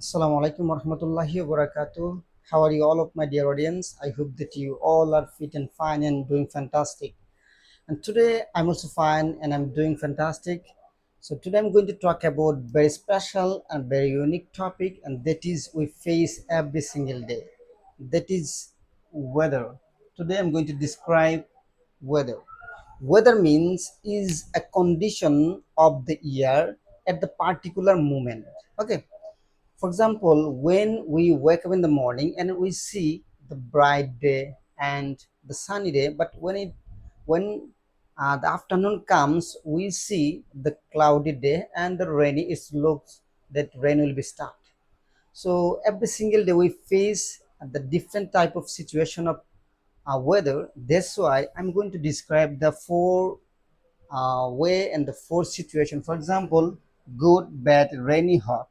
Assalamu alaikum warahmatullahi wabarakatuh. How are you all of my dear audience? I hope that you all are fit and fine and doing fantastic. And today I'm also fine and I'm doing fantastic. So today I'm going to talk about very special and very unique topic, and that is we face every single day. That is weather. Today I'm going to describe weather. Weather means is a condition of the year at the particular moment. Okay, for example, when we wake up in the morning and we see the bright day and the sunny day, but when the afternoon comes, we see the cloudy day and the rainy. It looks that rain will be start. So every single day we face the different type of situation of weather. That's why I'm going to describe the four way and the four situation. For example, good, bad, rainy, hot.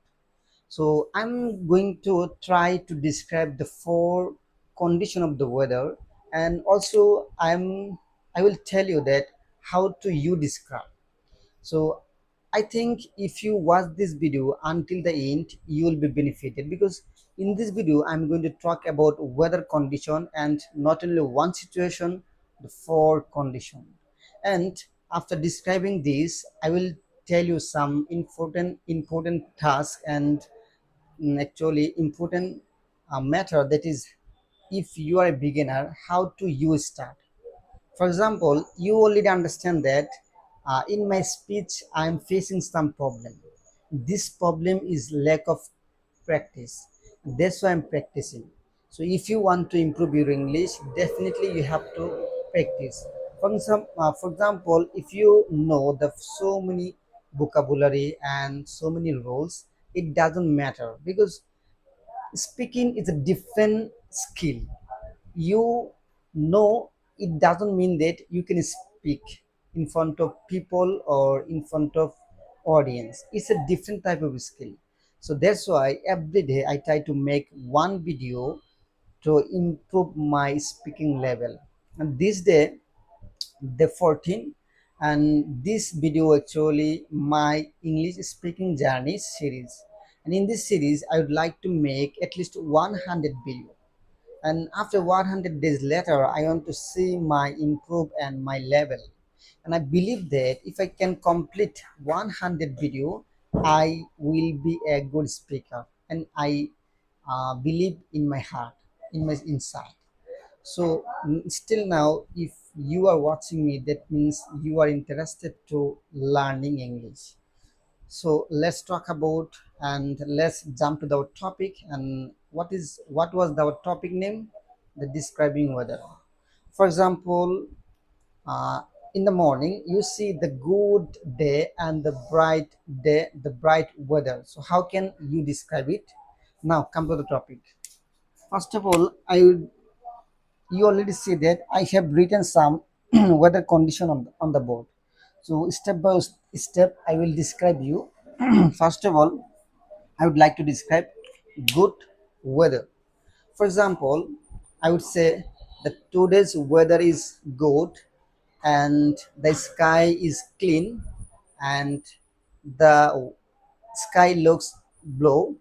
So I'm going to try to describe the four condition of the weather, and also I will tell you that how to you describe. So I think if you watch this video until the end, you will be benefited, because in this video I'm going to talk about weather condition, and not only one situation, the four condition. And after describing this, I will tell you some important tasks and actually important matter, that is, if you are a beginner, how to you start. For example, you already understand that in my speech I am facing some problem. This problem is lack of practice. That's why I'm practicing. So if you want to improve your English, definitely you have to practice. For example, if you know the so many vocabulary and so many rules, it doesn't matter, because speaking is a different skill. You know, it doesn't mean that you can speak in front of people or in front of audience. It's a different type of skill. So that's why every day I try to make one video to improve my speaking level. And this day, the 14, and this video actually my English speaking journey series. And in this series I would like to make at least 100 video, and after 100 days later I want to see my improve and my level. And I believe that if I can complete 100 video, I will be a good speaker, and I believe in my heart, in my inside. So still now, if you are watching me, that means you are interested to learning English. So let's talk about, and let's jump to the topic. And what was the topic name? The describing weather. For example, uh, in the morning you see the good day and the bright day, the bright weather. So how can you describe it? Now come to the topic. First of all, you already see that I have written some weather condition on the board. So step by step I will describe you. First of all, I would like to describe good weather. For example, I would say that today's weather is good, and the sky is clean, and the sky looks blue,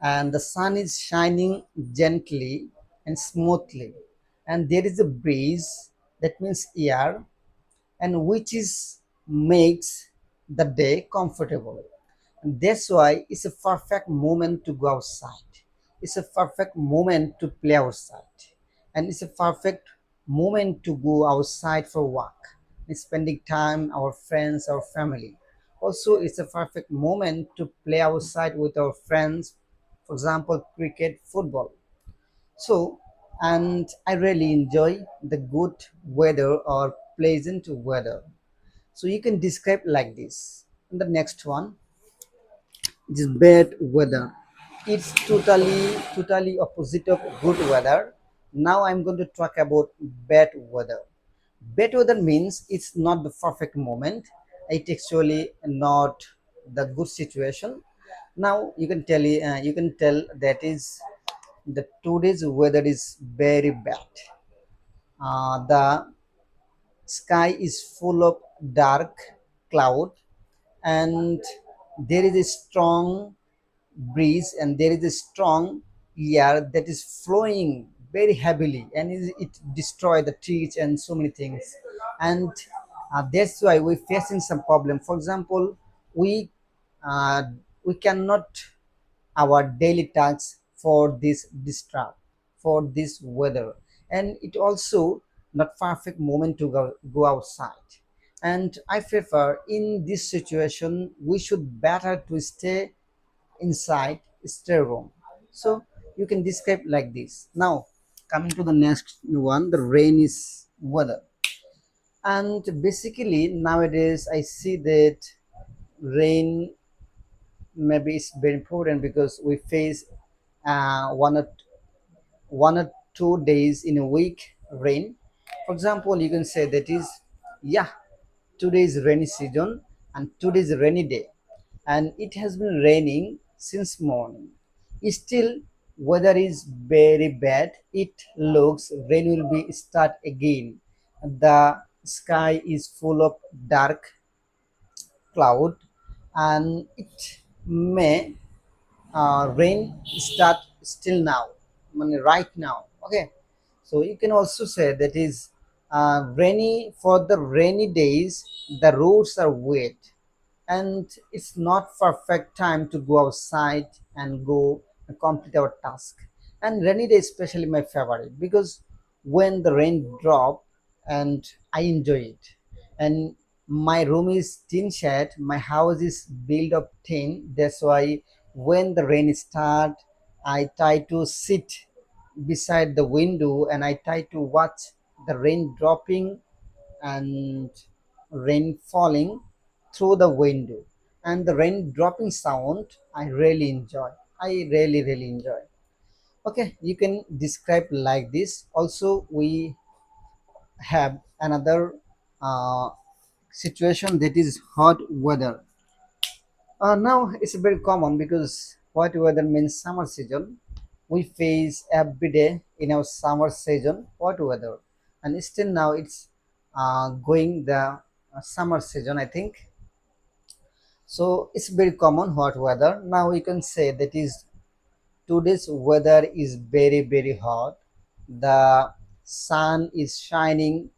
and the sun is shining gently and smoothly, and there is a breeze, that means air, and which is makes the day comfortable. And that's why it's a perfect moment to go outside. It's a perfect moment to play outside, and it's a perfect moment to go outside for walk and spending time our friends, our family. Also, it's a perfect moment to play outside with our friends, for example cricket, football. So, and I really enjoy the good weather or pleasant weather. So you can describe like this. And the next one is bad weather. It's totally opposite of good weather. Now I'm going to talk about bad weather. Bad weather means it's not the perfect moment. It actually not the good situation. Now you can tell that is the today's weather is very bad. The sky is full of dark cloud, and there is a strong breeze and there is a strong air that is flowing very heavily, and it destroy the trees and so many things. And that's why we're facing some problem. For example, we uh, we cannot our daily tasks for this distract, for this weather, and it also not perfect moment to go outside. And I prefer in this situation we should better to stay inside stay room. So you can describe like this. Now coming to the next one, the rain is weather. And basically nowadays I see that rain maybe it's very important because we face uh, one or 1 or 2 days in a week rain. For example, you can say that is, yeah, today is rainy season and today is a rainy day, and it has been raining since morning. Still, weather is very bad. It looks rain will be start again. The sky is full of dark cloud, and it may rain start still now, I mean right now. Okay, so you can also say that is rainy. For the rainy days the roads are wet and it's not perfect time to go outside and go and complete our task. And rainy day especially my favorite because when the rain drop and I enjoy it. And my room is tin shed, my house is built of tin, that's why when the rain start I try to sit beside the window and I try to watch the rain dropping and rain falling through the window, and the rain dropping sound I really enjoy. I really enjoy. Okay, you can describe like this. Also we have another uh, situation that is hot weather. Now it's very common because hot weather means summer season. We face every day in our summer season hot weather, and still now it's going the summer season, I think. So it's very common hot weather. Now we can say that is today's weather is very hot. The sun is shining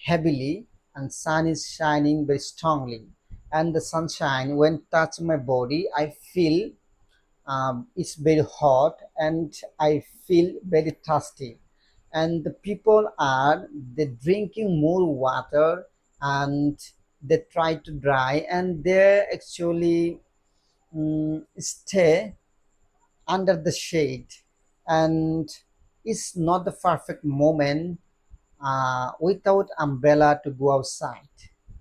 heavily and sun is shining very strongly, and the sunshine when touch my body I feel it's very hot and I feel very thirsty. And the people are they drinking more water and they try to dry and they actually stay under the shade, and it's not the perfect moment without umbrella to go outside.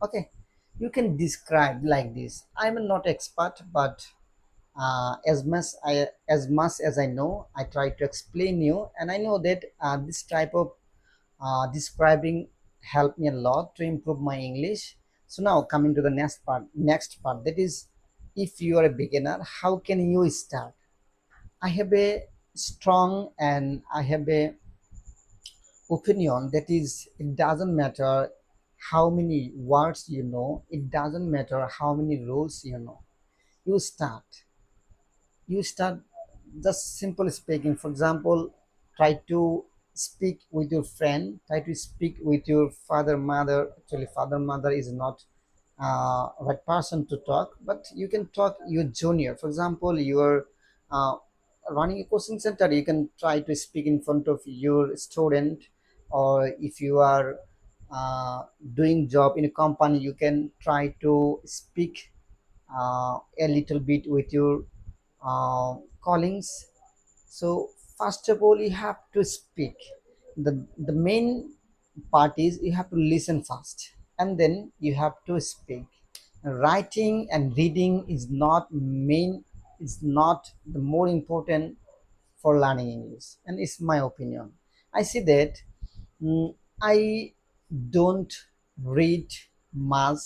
Okay, you can describe like this. I'm not expert, but as much as I know, I try to explain you, and I know that this type of describing helped me a lot to improve my English. So now coming to the next part, that is, if you are a beginner, how can you start? I have a strong and I have a opinion that is, it doesn't matter how many words you know, it doesn't matter how many rules you know. You start. You start just simple speaking. For example, try to speak with your friend, try to speak with your father mother. Actually father mother is not right person to talk, but you can talk your junior. For example, you are uh, running a coaching center, you can try to speak in front of your student. Or if you are doing job in a company, you can try to speak a little bit with your callings. So first of all you have to speak. The main part is you have to listen first and then you have to speak. Writing and reading is not main, is not the more important for learning English, and it's my opinion. I see that I don't read much,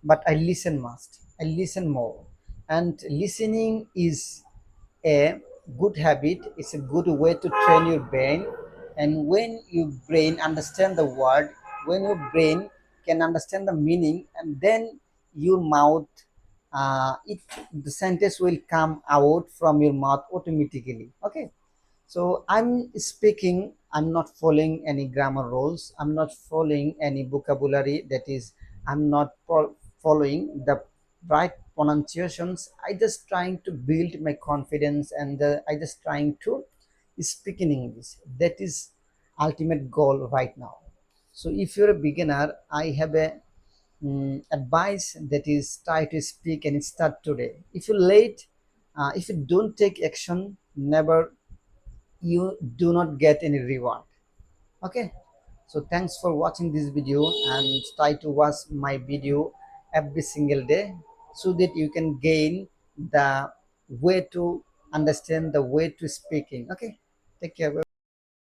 but I listen much. I listen more, and listening is a good habit. It's a good way to train your brain. And when your brain understand the word, when your brain can understand the meaning, and then your mouth it the sentence will come out from your mouth automatically. Okay, so I'm speaking, I'm not following any grammar rules, I'm not following any vocabulary, that is, I'm not following the right pronunciations. I just trying to build my confidence, and I just trying to speak in English. That is ultimate goal right now. So if you're a beginner, I have a advice, that is, try to speak and start today. If you're late, if you don't take action, never, you do not get any reward. Okay, so thanks for watching this video, and try to watch my video every single day, so that you can gain the way to understand, the way to speaking. Okay, take care.